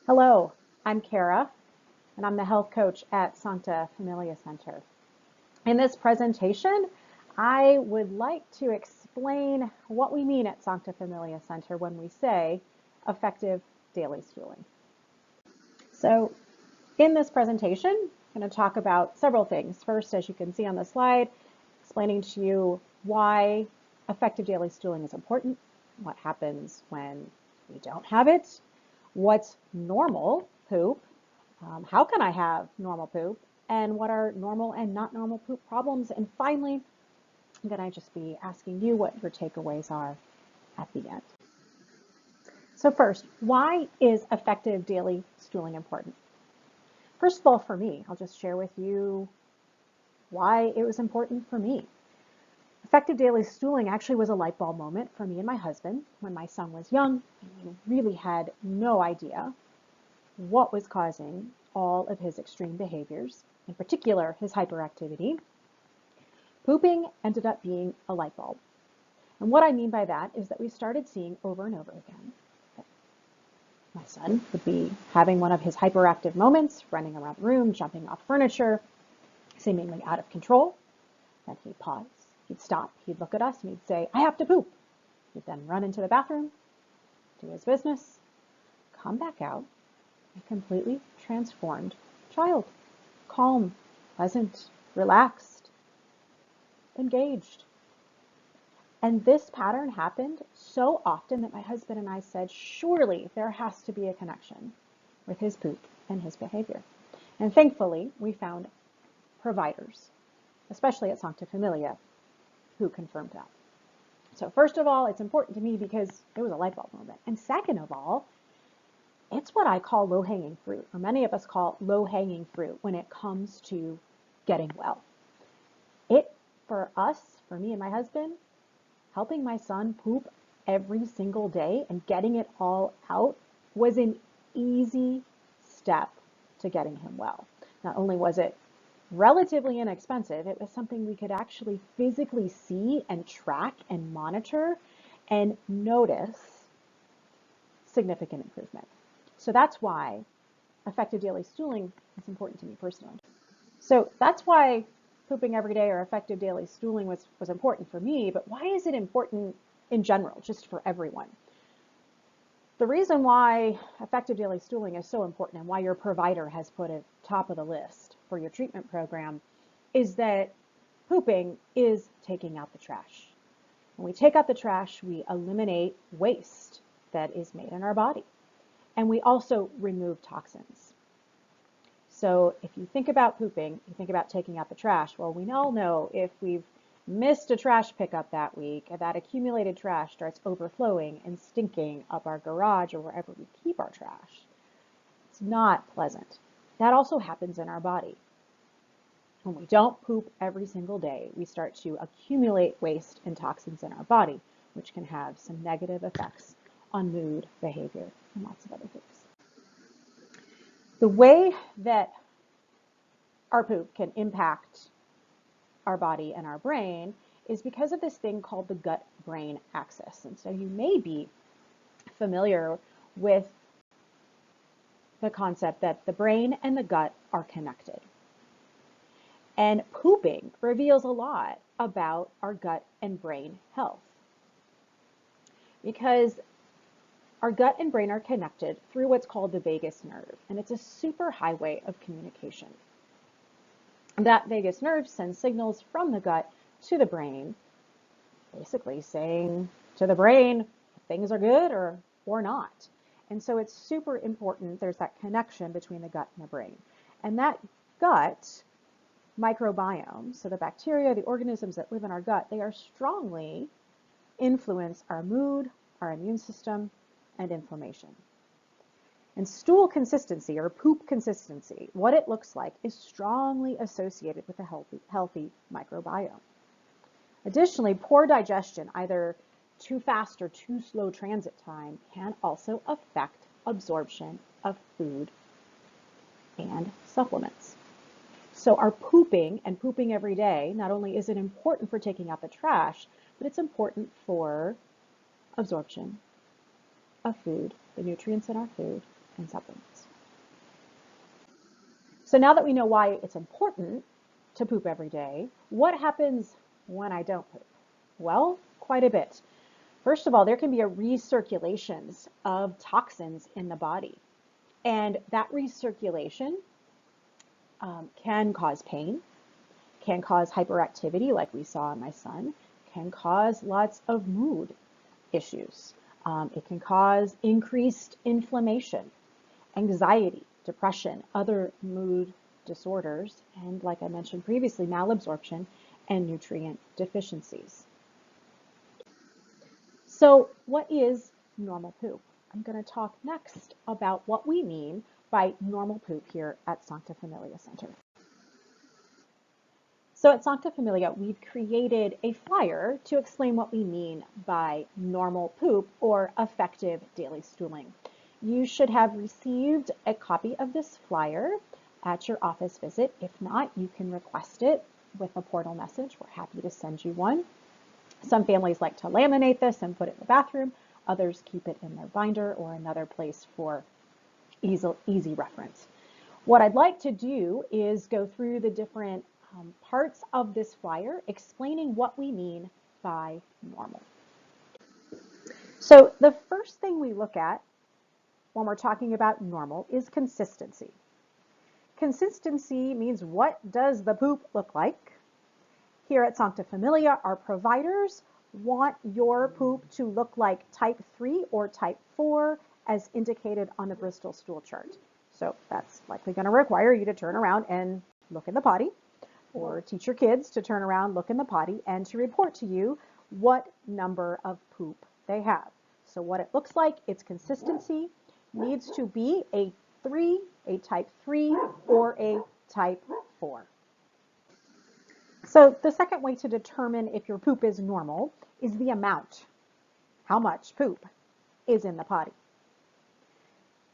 Hello, I'm Kara, and I'm the health coach at Sancta Familia Center. In this presentation, I would like to explain what we mean at Sancta Familia Center when we say effective daily stooling. So in this presentation, I'm going to talk about several things. First, as you can see on the slide, explaining to you why effective daily stooling is important, what happens when we don't have it, what's normal poop, how can I have normal poop, and what are normal and not normal poop problems. And finally, I'm going to just be asking you what your takeaways are at the end. So first, why is effective daily stooling important? First of all, for me, I'll just share with you why it was important for me. Effective daily stooling actually was a light bulb moment for me and my husband when my son was young, and we really had no idea what was causing all of his extreme behaviors, in particular his hyperactivity. Pooping ended up being a light bulb. And what I mean by that is that we started seeing over and over again that my son would be having one of his hyperactive moments, running around the room, jumping off furniture, seemingly out of control. Then he'd pause, he'd stop, he'd look at us, and he'd say, "I have to poop." He'd then run into the bathroom, do his business, come back out, a completely transformed child. Calm, pleasant, relaxed, engaged. And this pattern happened so often that my husband and I said, surely there has to be a connection with his poop and his behavior. And thankfully, we found providers, especially at Sancta Familia, who confirmed that. So first of all, it's important to me because it was a light bulb moment. And second of all, it's what I call low-hanging fruit, or many of us call low-hanging fruit when it comes to getting well. It, for us, for me and my husband, helping my son poop every single day and getting it all out was an easy step to getting him well. Not only was it relatively inexpensive, it was something we could actually physically see and track and monitor and notice significant improvement. So that's why effective daily stooling is important to me personally. So that's why pooping every day or effective daily stooling was important for me, but why is it important in general, just for everyone? The reason why effective daily stooling is so important and why your provider has put it top of the list for your treatment program is that pooping is taking out the trash. When we take out the trash, we eliminate waste that is made in our body. And we also remove toxins. So if you think about pooping, you think about taking out the trash. Well, we all know if we've missed a trash pickup that week, that accumulated trash starts overflowing and stinking up our garage or wherever we keep our trash. It's not pleasant. That also happens in our body. When we don't poop every single day, we start to accumulate waste and toxins in our body, which can have some negative effects on mood, behavior, and lots of other things. The way that our poop can impact our body and our brain is because of this thing called the gut-brain axis. And so you may be familiar with the concept that the brain and the gut are connected. And pooping reveals a lot about our gut and brain health, because our gut and brain are connected through what's called the vagus nerve, and it's a super highway of communication. That vagus nerve sends signals from the gut to the brain, basically saying to the brain, things are good or not. And so it's super important there's that connection between the gut and the brain. And that gut microbiome, so the bacteria, the organisms that live in our gut, they are strongly influence our mood, our immune system, and inflammation. And stool consistency or poop consistency, what it looks like, is strongly associated with a healthy microbiome. Additionally, poor digestion, either too fast or too slow transit time, can also affect absorption of food and supplements. So our pooping and pooping every day, not only is it important for taking out the trash, but it's important for absorption of food, the nutrients in our food, and supplements. So now that we know why it's important to poop every day, what happens when I don't poop? Well, quite a bit. First of all, there can be a recirculations of toxins in the body. And that recirculation can cause pain, can cause hyperactivity like we saw in my son, can cause lots of mood issues. It can cause increased inflammation, anxiety, depression, other mood disorders, and like I mentioned previously, malabsorption and nutrient deficiencies. So what is normal poop? I'm going to talk next about what we mean by normal poop here at Sancta Familia Center. So at Sancta Familia, we've created a flyer to explain what we mean by normal poop or effective daily stooling. You should have received a copy of this flyer at your office visit. If not, you can request it with a portal message. We're happy to send you one. Some families like to laminate this and put it in the bathroom. Others keep it in their binder or another place for easy reference. What I'd like to do is go through the different parts of this flyer explaining what we mean by normal. So the first thing we look at when we're talking about normal is consistency. Consistency means what does the poop look like? Here at Sancta Familia, our providers want your poop to look like type 3 or type 4 as indicated on the Bristol stool chart. So that's likely going to require you to turn around and look in the potty, or teach your kids to turn around, look in the potty, and to report to you what number of poop they have. So what it looks like, its consistency needs to be a 3, a type 3, or a type 4. So the second way to determine if your poop is normal is the amount. How much poop is in the potty?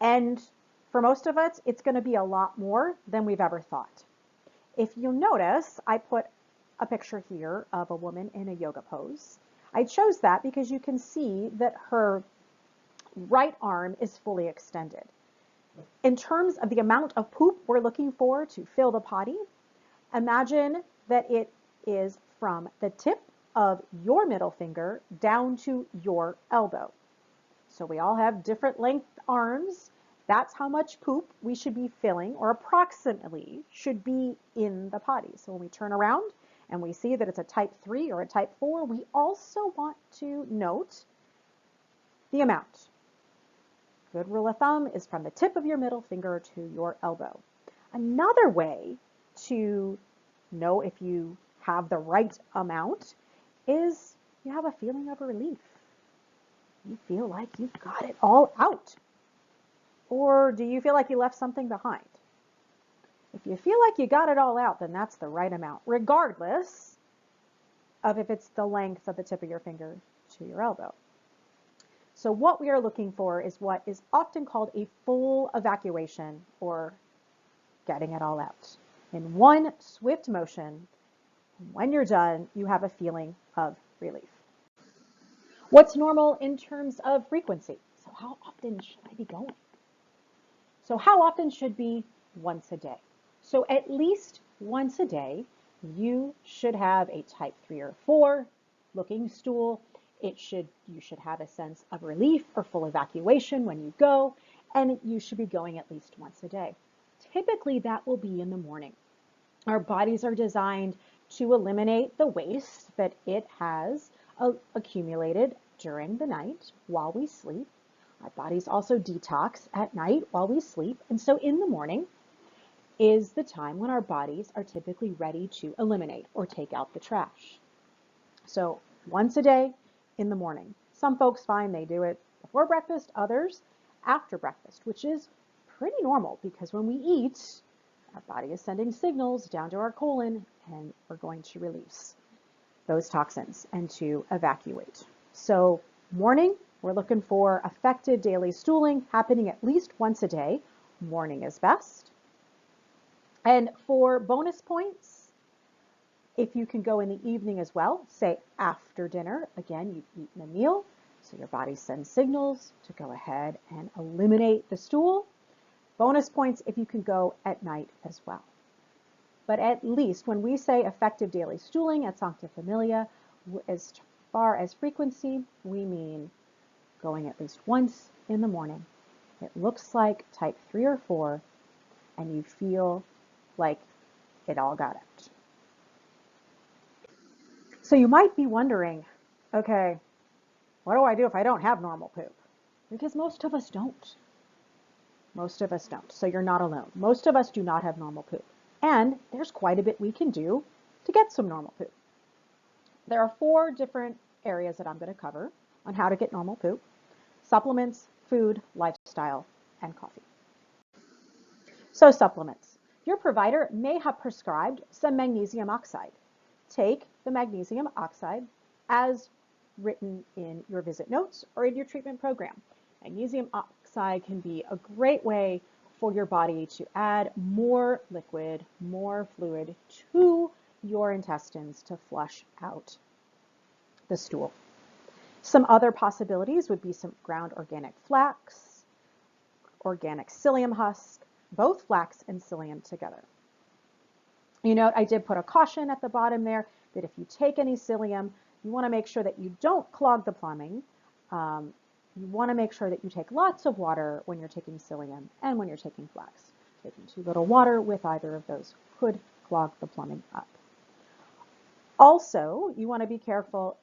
And for most of us, it's going to be a lot more than we've ever thought. If you notice, I put a picture here of a woman in a yoga pose. I chose that because you can see that her right arm is fully extended. In terms of the amount of poop we're looking for to fill the potty, imagine that it is from the tip of your middle finger down to your elbow. So we all have different length arms. That's how much poop we should be filling, or approximately should be in the potty. So when we turn around and we see that it's a type 3 or a type 4, we also want to note the amount. Good rule of thumb is from the tip of your middle finger to your elbow. Another way to know if you have the right amount is you have a feeling of relief. You feel like you've got it all out. Or do you feel like you left something behind? If you feel like you got it all out, then that's the right amount, regardless of if it's the length of the tip of your finger to your elbow. So what we are looking for is what is often called a full evacuation, or getting it all out. In one swift motion, when you're done, you have a feeling of relief. What's normal in terms of frequency? So how often should I be going? So how often should be once a day? So at least once a day, you should have a type 3 or 4 looking stool. You should have a sense of relief or full evacuation when you go, and you should be going at least once a day. Typically, that will be in the morning. Our bodies are designed to eliminate the waste that it has accumulated during the night while we sleep. Our bodies also detox at night while we sleep, and so in the morning is the time when our bodies are typically ready to eliminate or take out the trash. So once a day in the morning. Some folks find they do it before breakfast, others after breakfast, which is pretty normal because when we eat, our body is sending signals down to our colon and we're going to release those toxins and to evacuate. So morning, we're looking for effective daily stooling happening at least once a day. Morning is best. And for bonus points, if you can go in the evening as well, say after dinner, again, you've eaten a meal, so your body sends signals to go ahead and eliminate the stool. Bonus points if you can go at night as well. But at least when we say effective daily stooling at Sancta Familia, as far as frequency, we mean going at least once in the morning. It looks like type 3 or 4, and you feel like it all got out. So you might be wondering, okay, what do I do if I don't have normal poop? Because most of us don't. Most of us don't. So you're not alone. Most of us do not have normal poop. And there's quite a bit we can do to get some normal poop. There are 4 different areas that I'm going to cover on how to get normal poop: supplements, food, lifestyle, and coffee. So supplements. Your provider may have prescribed some magnesium oxide. Take the magnesium oxide as written in your visit notes or in your treatment program. Magnesium oxide can be a great way for your body to add more liquid, more fluid to your intestines to flush out the stool. Some other possibilities would be some ground organic flax, organic psyllium husk, both flax and psyllium together. You note I did put a caution at the bottom there that if you take any psyllium, you want to make sure that you don't clog the plumbing. You want to make sure that you take lots of water when you're taking psyllium and when you're taking flax. Taking too little water with either of those could clog the plumbing up. Also, you want to be careful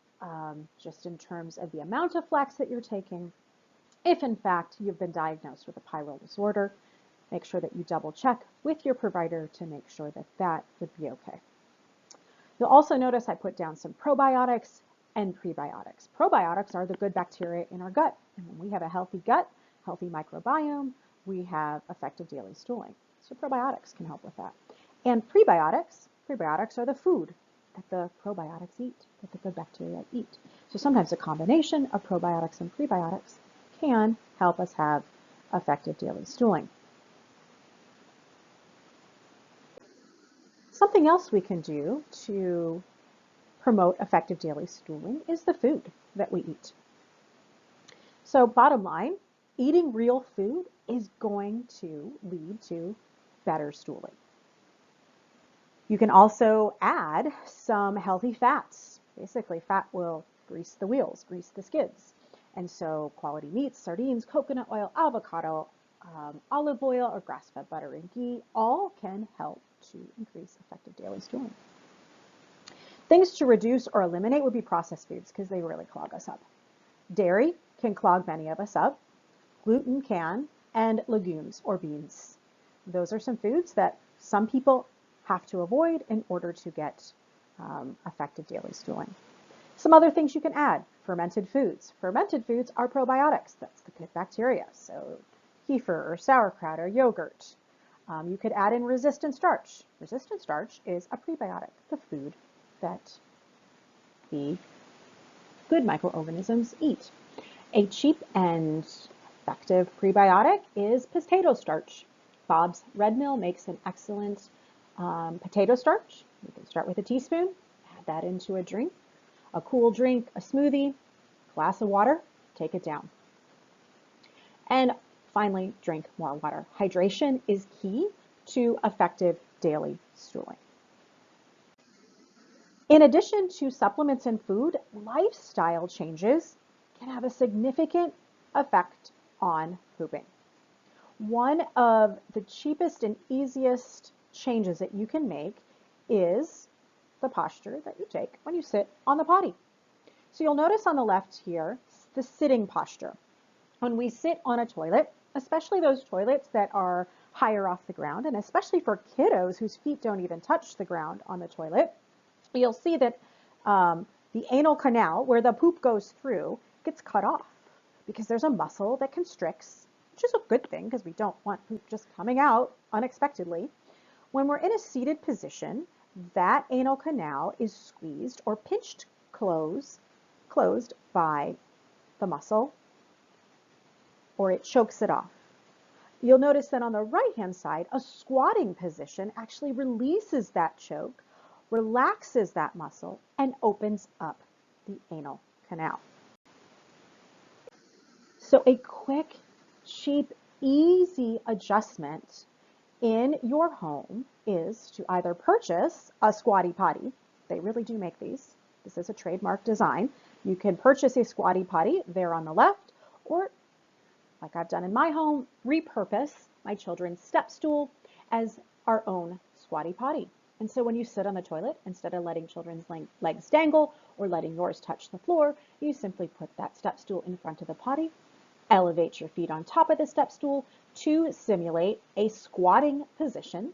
just in terms of the amount of flax that you're taking. If in fact you've been diagnosed with a pyrrole disorder, make sure that you double check with your provider to make sure that that would be okay. You'll also notice I put down some probiotics and prebiotics. Probiotics are the good bacteria in our gut. And when we have a healthy gut, healthy microbiome, we have effective daily stooling. So probiotics can help with that. And prebiotics are the food that the probiotics eat, that the good bacteria eat. So sometimes a combination of probiotics and prebiotics can help us have effective daily stooling. Something else we can do to promote effective daily stooling is the food that we eat. So bottom line, eating real food is going to lead to better stooling. You can also add some healthy fats. Basically, fat will grease the wheels, grease the skids. And so quality meats, sardines, coconut oil, avocado, olive oil, or grass-fed butter and ghee all can help to increase effective daily stooling. Things to reduce or eliminate would be processed foods because they really clog us up. Dairy can clog many of us up. Gluten can, and legumes or beans. Those are some foods that some people have to avoid in order to get effective daily stooling. Some other things you can add: fermented foods. Fermented foods are probiotics. That's the good bacteria. So kefir or sauerkraut or yogurt. You could add in resistant starch. Resistant starch is a prebiotic, the food that the good microorganisms eat. A cheap and effective prebiotic is potato starch. Bob's Red Mill makes an excellent potato starch. You can start with a teaspoon, add that into a drink, a cool drink, a smoothie, glass of water, take it down. And finally, drink more water. Hydration is key to effective daily stooling. In addition to supplements and food, lifestyle changes can have a significant effect on pooping. One of the cheapest and easiest changes that you can make is the posture that you take when you sit on the potty. So you'll notice on the left here, the sitting posture. When we sit on a toilet, especially those toilets that are higher off the ground, and especially for kiddos whose feet don't even touch the ground on the toilet, you'll see that the anal canal, where the poop goes through, gets cut off because there's a muscle that constricts, which is a good thing because we don't want poop just coming out unexpectedly. When we're in a seated position, that anal canal is squeezed or pinched closed by the muscle, or it chokes it off. You'll notice that on the right-hand side, a squatting position actually releases that choke, relaxes that muscle, and opens up the anal canal. So a quick, cheap, easy adjustment in your home is to either purchase a squatty potty. They really do make these. This is a trademark design. You can purchase a squatty potty there on the left, or like I've done in my home, repurpose my children's step stool as our own squatty potty. And so when you sit on the toilet, instead of letting children's legs dangle or letting yours touch the floor, you simply put that step stool in front of the potty, elevate your feet on top of the step stool to simulate a squatting position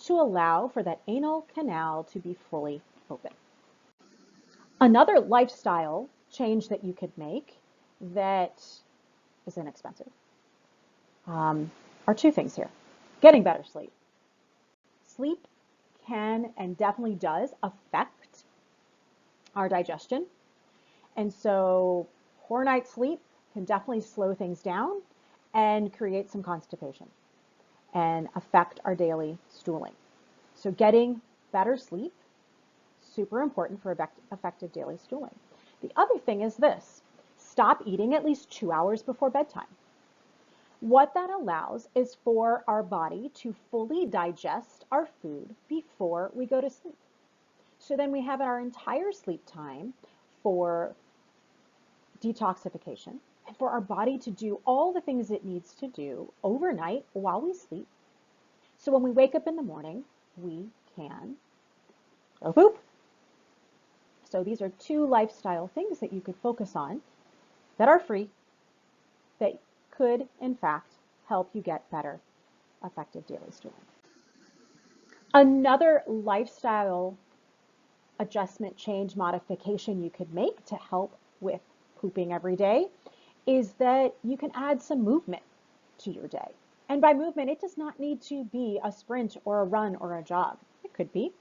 to allow for that anal canal to be fully open. Another lifestyle change that you could make that is inexpensive are two things here. Getting better sleep. Sleep can and definitely does affect our digestion. And so poor night's sleep can definitely slow things down and create some constipation and affect our daily stooling. So getting better sleep, super important for effective daily stooling. The other thing is this: stop eating at least 2 hours before bedtime. What that allows is for our body to fully digest our food before we go to sleep. So then we have our entire sleep time for detoxification and for our body to do all the things it needs to do overnight while we sleep. So when we wake up in the morning, we can go poop. So these are two lifestyle things that you could focus on that are free, that could, in fact, help you get better, effective daily stooling. Another lifestyle adjustment, change, modification you could make to help with pooping every day is that you can add some movement to your day. And by movement, it does not need to be a sprint or a run or a jog. It could be,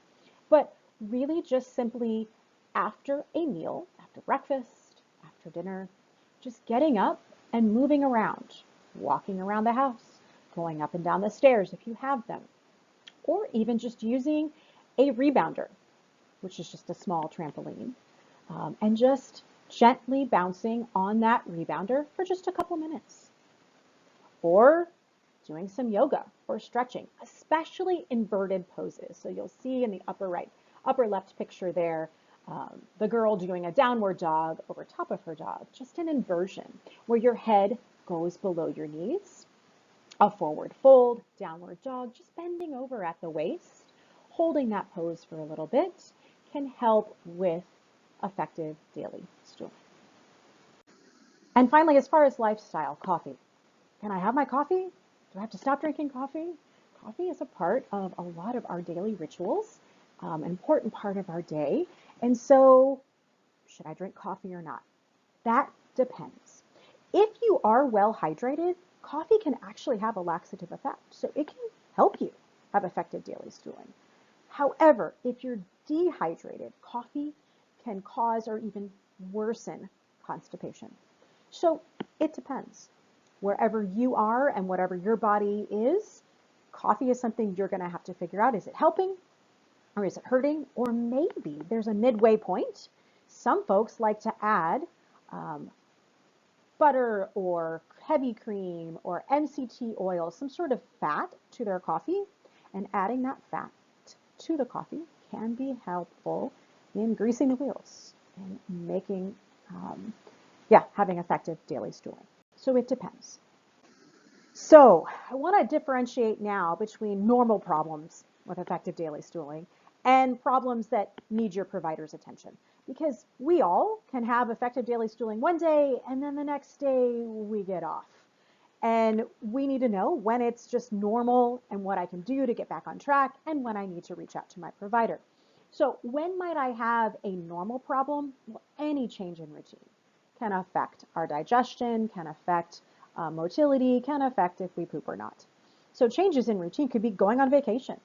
but really just simply after a meal, after breakfast, after dinner, just getting up and moving around, walking around the house, going up and down the stairs if you have them, or even just using a rebounder, which is just a small trampoline, and just gently bouncing on that rebounder for just a couple minutes. Or doing some yoga or stretching, especially inverted poses. So you'll see in the upper left picture there, the girl doing a downward dog over top of her dog, just an inversion where your head goes below your knees, a forward fold, downward dog, just bending over at the waist, holding that pose for a little bit can help with effective daily stooling. And finally, as far as lifestyle, coffee. Can I have my coffee? Do I have to stop drinking coffee? Coffee is a part of a lot of our daily rituals, an important part of our day. And so, should I drink coffee or not? That depends. If you are well hydrated, coffee can actually have a laxative effect. So it can help you have effective daily stooling. However, if you're dehydrated, coffee can cause or even worsen constipation. So it depends. Wherever you are and whatever your body is, coffee is something you're going to have to figure out. Is it helping or is it hurting? Or maybe there's a midway point. Some folks like to add butter or heavy cream or MCT oil, some sort of fat to their coffee, and adding that fat to the coffee can be helpful in greasing the wheels and making, having effective daily stooling. So it depends. So I want to differentiate now between normal problems with effective daily stooling and problems that need your provider's attention. Because we all can have effective daily stooling one day and then the next day we get off. And we need to know when it's just normal and what I can do to get back on track and when I need to reach out to my provider. So when might I have a normal problem? Well, any change in routine can affect our digestion, can affect motility, can affect if we poop or not. So changes in routine could be going on vacation.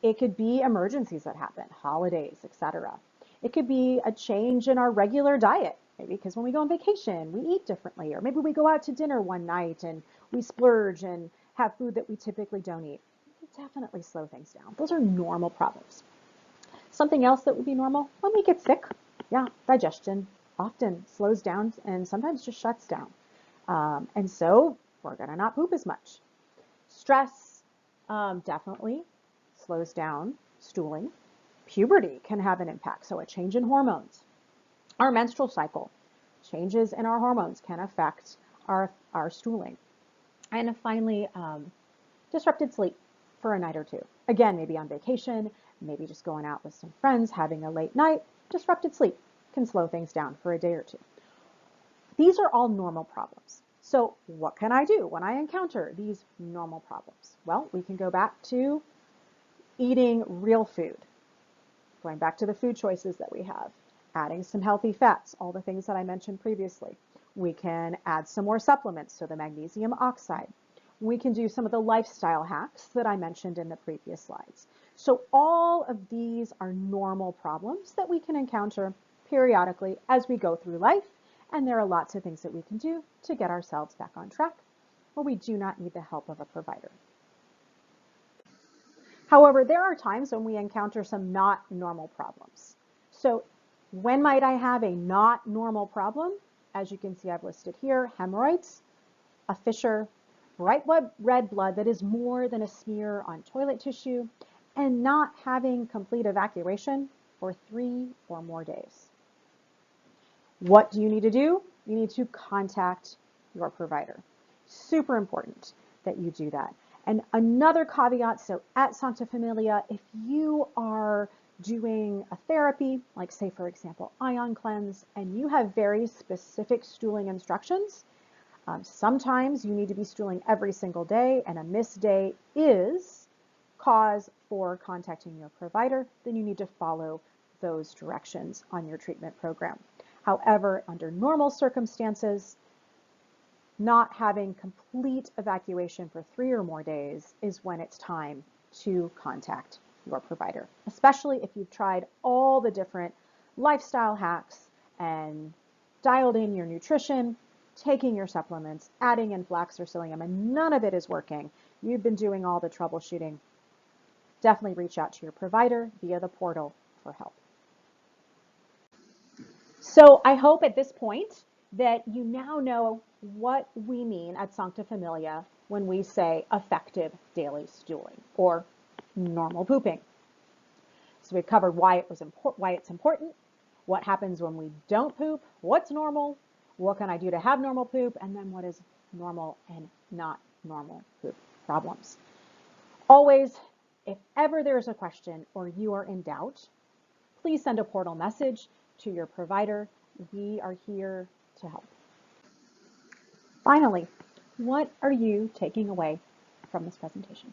It could be emergencies that happen, holidays, etc. It could be a change in our regular diet, maybe because when we go on vacation, we eat differently, or maybe we go out to dinner one night and we splurge and have food that we typically don't eat. It can definitely slow things down. Those are normal problems. Something else that would be normal, when we get sick, digestion often slows down and sometimes just shuts down. And so we're going to not poop as much. Stress definitely slows down stooling. Puberty can have an impact, so a change in hormones. Our menstrual cycle, changes in our hormones can affect our stooling. And finally, disrupted sleep for a night or two. Again, maybe on vacation, maybe just going out with some friends, having a late night. Disrupted sleep can slow things down for a day or two. These are all normal problems. So what can I do when I encounter these normal problems? Well, we can go back to eating real food, going back to the food choices that we have, adding some healthy fats, all the things that I mentioned previously. We can add some more supplements, so the magnesium oxide. We can do some of the lifestyle hacks that I mentioned in the previous slides. So all of these are normal problems that we can encounter periodically as we go through life, and there are lots of things that we can do to get ourselves back on track, where we do not need the help of a provider. However, there are times when we encounter some not normal problems. So when might I have a not normal problem? As you can see, I've listed here, hemorrhoids, a fissure, bright red blood that is more than a smear on toilet tissue, and not having complete evacuation for 3 or more days. What do you need to do? You need to contact your provider. Super important that you do that. And another caveat, so at Sancta Familia, if you are doing a therapy, like say for example, ion cleanse, and you have very specific stooling instructions, sometimes you need to be stooling every single day, and a missed day is cause for contacting your provider, then you need to follow those directions on your treatment program. However, under normal circumstances, not having complete evacuation for 3 or more days is when it's time to contact your provider, especially if you've tried all the different lifestyle hacks and dialed in your nutrition, taking your supplements, adding in flax or psyllium, and none of it is working. You've been doing all the troubleshooting. Definitely reach out to your provider via the portal for help. So I hope at this point that you now know what we mean at Sancta Familia when we say effective daily stooling or normal pooping. So we've covered why it's important, what happens when we don't poop, what's normal, what can I do to have normal poop, and then what is normal and not normal poop problems. Always, if ever there's a question or you are in doubt, please send a portal message to your provider. We are here to help. Finally, what are you taking away from this presentation?